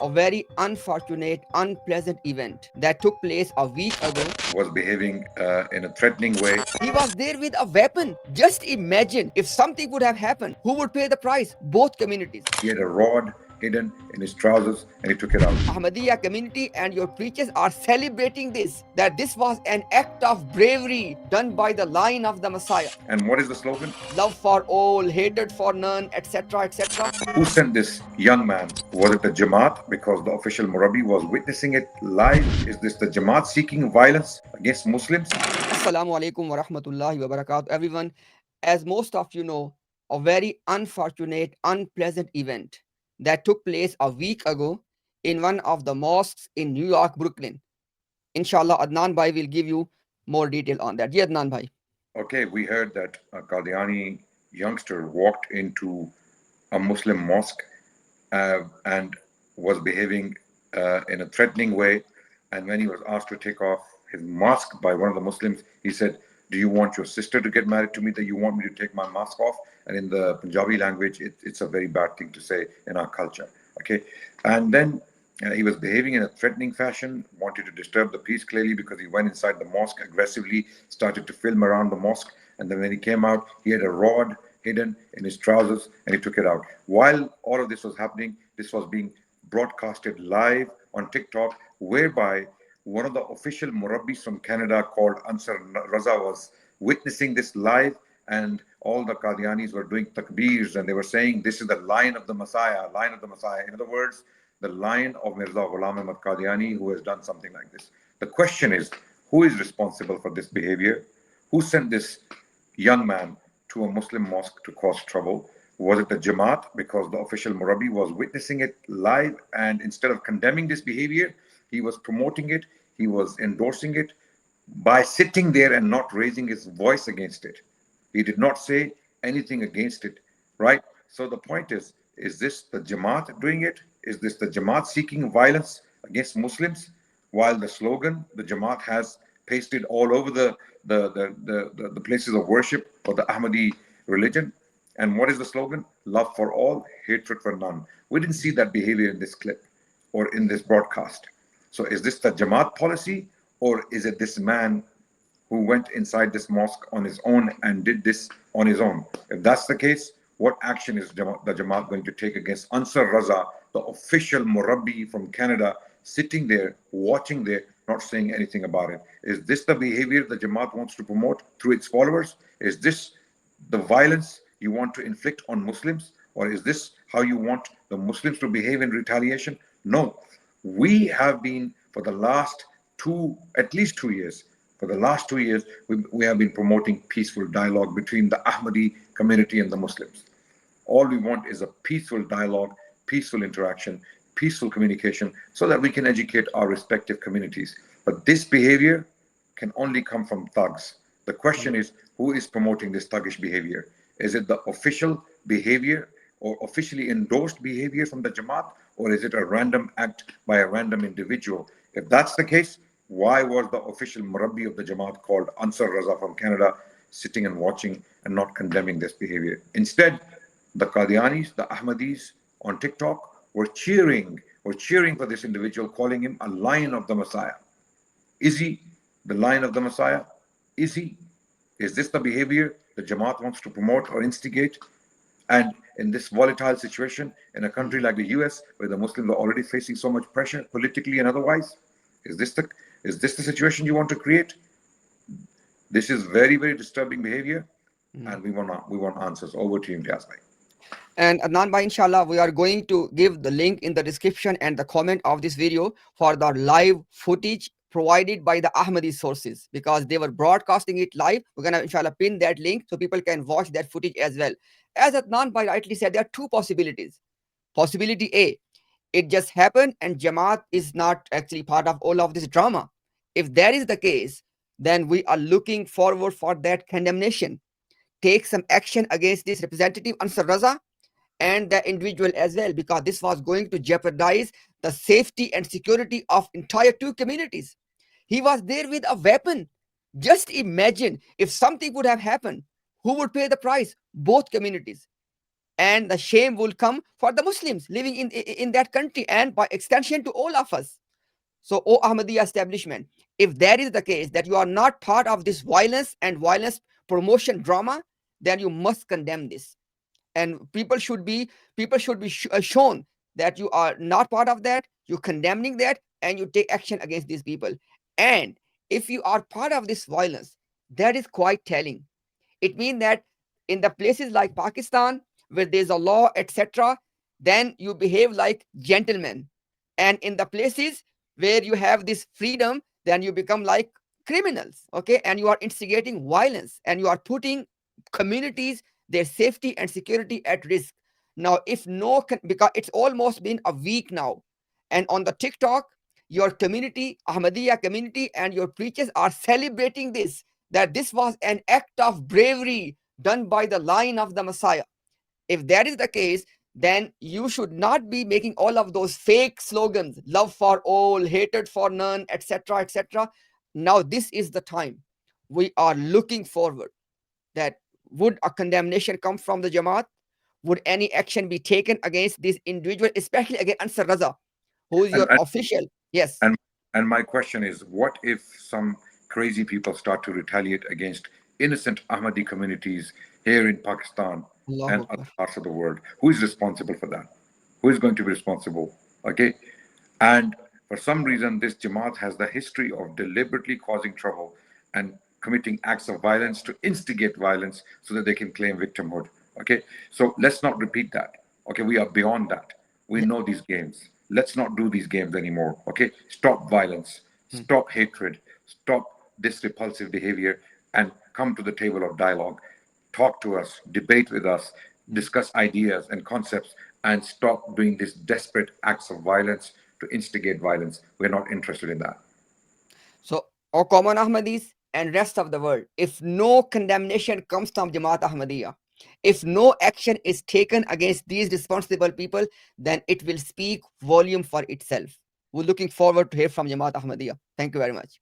a very unfortunate, unpleasant event that took place a week ago. Was behaving in a threatening way. He was there with a weapon. Just imagine if something would have happened. Who would pay the price? Both communities. He had a rod hidden in his trousers and he took it out. Ahmadiyya community and your preachers are celebrating this, that this was an act of bravery done by the line of the Messiah. And what is the slogan? Love for all, hatred for none, etc., etc. Who sent this young man? Was it the Jamaat? Because the official Murabi was witnessing it live. Is this the Jamaat seeking violence against Muslims? Assalamu alaikum wa rahmatullahi wa barakatuh. Everyone, as most of you know, a very unfortunate, unpleasant event that took place a week ago in one of the mosques in New York, Brooklyn. Inshallah, Adnan Bhai will give you more detail on that. Yeah, Adnan Bhai. Okay, we heard that a Qadiani youngster walked into a Muslim mosque and was behaving in a threatening way. And when he was asked to take off his mask by one of the Muslims, he said, "Do you want your sister to get married to me that you want me to take my mask off?" And in the Punjabi language, it's a very bad thing to say in our culture. Okay, and then he was behaving in a threatening fashion, wanted to disturb the peace clearly because he went inside the mosque aggressively, started to film around the mosque, and then when he came out, he had a rod hidden in his trousers and he took it out. While all of this was happening, this was being broadcasted live on TikTok, whereby one of the official Murabbis from Canada called Ansar Raza was witnessing this live, and all the Qadianis were doing takbeers and they were saying, "This is the line of the Messiah, line of the Messiah." In other words, the line of Mirza Ghulam Ahmad Qadiani who has done something like this. The question is, who is responsible for this behavior? Who sent this young man to a Muslim mosque to cause trouble? Was it the Jamaat? Because the official Murabi was witnessing it live, and instead of condemning this behavior, he was promoting it, he was endorsing it by sitting there and not raising his voice against it. He did not say anything against it, right? So the point is this the Jamaat doing it? Is this the Jamaat seeking violence against Muslims? While the slogan the Jamaat has pasted all over the places of worship for the Ahmadi religion. And what is the slogan? Love for all, hatred for none. We didn't see that behavior in this clip or in this broadcast. So is this the Jamaat policy, or is it this man who went inside this mosque on his own and did this on his own? If that's the case, what action is the Jamaat going to take against Ansar Raza, the official Murabbi from Canada, sitting there, watching there, not saying anything about it? Is this the behavior the Jamaat wants to promote through its followers? Is this the violence you want to inflict on Muslims? Or is this how you want the Muslims to behave in retaliation? No. We have been, for the last at least 2 years, for the last 2 years, we have been promoting peaceful dialogue between the Ahmadi community and the Muslims. All we want is a peaceful dialogue, peaceful interaction, peaceful communication, so that we can educate our respective communities. But this behavior can only come from thugs. The question is, who is promoting this thuggish behavior? Is it the official behavior or officially endorsed behavior from the Jamaat, or is it a random act by a random individual? If that's the case, why was the official Murabbi of the Jamaat called Ansar Raza from Canada sitting and watching and not condemning this behavior? Instead, the Qadianis, the Ahmadis on TikTok were cheering for this individual, calling him a lion of the Messiah. Is he the lion of the Messiah? Is he? Is this the behavior the Jamaat wants to promote or instigate? And in this volatile situation, in a country like the US, where the Muslims are already facing so much pressure politically and otherwise, is this the situation you want to create? This is very, very disturbing behavior, and we want answers. Over to you, Imtiaz bhai. And Adnan Bhai, inshallah, we are going to give the link in the description and the comment of this video for the live footage provided by the Ahmadi sources, because they were broadcasting it live. We're going to, inshallah, pin that link so people can watch that footage as well. As Adnan Bhai rightly said, there are two possibilities. Possibility A, it just happened and Jamaat is not actually part of all of this drama. If that is the case, then we are looking forward for that condemnation. Take some action against this representative Ansar Raza and the individual as well, because this was going to jeopardize the safety and security of entire two communities. He was there with a weapon. Just imagine if something would have happened. Who would pay the price? Both communities. and the shame will come for the Muslims living in that country, and by extension to all of us. So, O Ahmadiyya establishment, if that is the case, that you are not part of this violence and violence promotion drama, then you must condemn this. And people should be shown that you are not part of that, you condemning that, and you take action against these people. And if you are part of this violence, that is quite telling. It means that in the places like Pakistan, where there's a law, etc., then you behave like gentlemen. And in the places where you have this freedom, then you become like criminals, okay? And you are instigating violence, and you are putting communities, their safety and security at risk. Now, if no, because it's almost been a week now, and on the TikTok, your community, Ahmadiyya community, and your preachers are celebrating this, that this was an act of bravery done by the line of the Messiah. If that is the case, then you should not be making all of those fake slogans, love for all, hatred for none, etc., etc. Now, this is the time. We are looking forward that would a condemnation come from the Jamaat? Would any action be taken against this individual, especially against Ansar Raza, who is And your official? Yes. and and my question is, what if some crazy people start to retaliate against innocent Ahmadi communities here in Pakistan Allahu and other Akbar. parts of the world? Who is responsible for that? Who is going to be responsible? Okay. And for some reason, this Jamaat has the history of deliberately causing trouble and committing acts of violence to instigate violence so that they can claim victimhood. Okay. So let's not repeat that. Okay. We are beyond that. We Yeah. know these games. Let's not do these games anymore. Okay. Stop violence, Hmm. stop hatred, stop this repulsive behavior, and come to the table of dialogue. Talk to us, debate with us, Hmm. discuss ideas and concepts, and stop doing these desperate acts of violence to instigate violence. We're not interested in that. So, O common Ahmadis and rest of the world, if no condemnation comes from Jamaat Ahmadiyya, if no action is taken against these responsible people, then it will speak volume for itself. We're looking forward to hear from Jamaat Ahmadiyya. Thank you very much.